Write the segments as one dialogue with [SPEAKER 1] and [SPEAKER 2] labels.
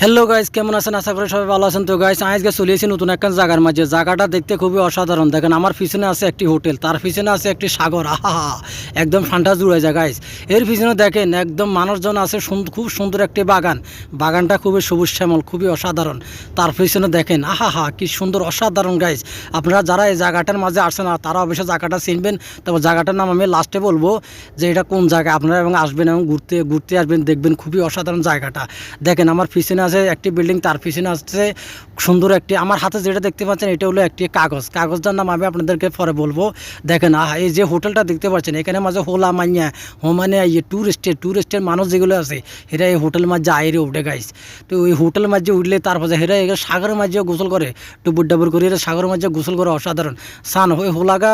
[SPEAKER 1] Hello guys, কেমন আছেন? আশা করি সবাই ভালো আছেন। তো গাইস, আজকে চলে এসেছি নতুন একটা জায়গার মাঝে। জায়গাটা দেখতে খুবই অসাধারণ। দেখেন, আমার পিছনে আছে একটি হোটেল, তার পিছনে আছে একটি সাগর। আহা, একদম ঠান্ডা জুড়ে যায় গাইস। এর পিছনে দেখেন একদম মানুষজন আছে, খুব সুন্দর একটি বাগান। বাগানটা খুবই সবুজ শ্যামল, খুবই অসাধারণ। তার পিছনে দেখেন, আহা কি সুন্দর, অসাধারণ গাইস। আপনারা যারা এই জায়গাটার মাঝে আসছেন তারা অবশ্যই জায়গাটা চিনবেন। তবে জায়গাটার নাম আমি লাস্টে বলবো যে এটা কোন জায়গা। আপনারা এবং আসবেন এবং ঘুরতে ঘুরতে আসবেন, দেখবেন খুবই অসাধারণ জায়গাটা। দেখেন, আমার পিছনে আছে একটি বিল্ডিং, তার পিছনে আসছে সুন্দর একটি, আমার হাতে যেটা দেখতে পাচ্ছেন এটা হলো একটি কাগজটার নাম আমি আপনাদেরকে পরে বলবো। দেখেন, এই যে হোটেলটা দেখতে পাচ্ছেন এখানে মাঝে হোলা মাইয়া মানে ইয়ে ট্যুরিস্টের মানুষ যেগুলো আছে এরা এই হোটেল মাঝে আইরে উঠে গাইস। তো ওই হোটেল মাঝে উঠলে তারপরে হেরা এগুলো সাগরের মাঝে গোসল করে, টুবুর ডাবুর করে এরা সাগরের মাঝে গোসল করে, অসাধারণ সান ওই হোলাগা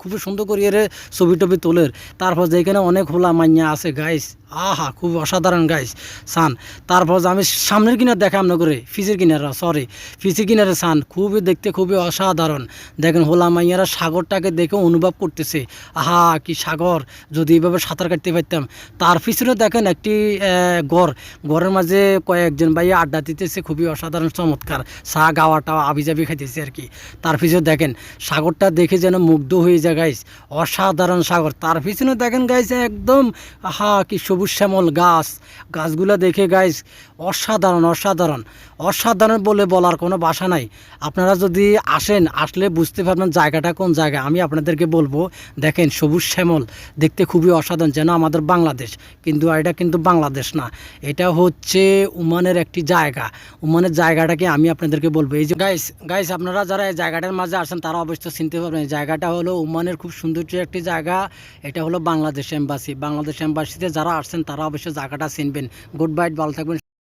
[SPEAKER 1] খুবই সুন্দর করে এর ছবি টবি তোলের। তারপর যেখানে অনেক হোলা মাইয়া আছে গাইস, আহা খুব অসাধারণ গাইস সান। তারপর আমি সামনের কিনার দেখা আপনার করে ফিসের কিনারে সান খুবই দেখতে খুবই অসাধারণ। দেখেন, হোলা মাইয়ারা সাগরটাকে দেখে অনুভব করতেছে, আহা কি সাগর, যদি এইভাবে সাঁতার কাটতে পারতাম। তার পিছনে দেখেন একটি ঘরের মাঝে কয়েকজন ভাইয়া আড্ডা দিতেছে, খুবই অসাধারণ চমৎকার, চা গাওয়াটা আবিজাবি খাইতেছে আর কি। তার পিছনে দেখেন সাগরটা দেখে যেন মুগ্ধ হয়ে যায় গাইস, অসাধারণ সাগর। তার পিছনে দেখেন গাইস একদম আহা কি সবুজ শ্যামল গাছগুলো দেখে গাইস অসাধারণ বলে বলার কোনো ভাষা নাই। আপনারা যদি আসলে বুঝতে পারবেন জায়গাটা কোন জায়গা। আমি আপনাদেরকে বলবো, দেখেন সবুজ শ্যামল দেখতে খুবই অসাধারণ, যেন আমাদের বাংলাদেশ, কিন্তু এটা কিন্তু বাংলাদেশ না, এটা হচ্ছে ওমানের একটি জায়গা। ওমানের জায়গাটাকে আমি আপনাদেরকে বলবো, এই যে গাইস আপনারা যারা এই জায়গাটার মাঝে আসেন তারা অবশ্যই চিনতে পারবেন এই জায়গাটা হলো ওমানের খুব সৌন্দর্য একটি জায়গা। এটা হলো বাংলাদেশ এম্বাসিতে যারা আসছেন তারা অবশ্যই জায়গাটা চিনবেন। গুড বাই, ভালো থাকবেন।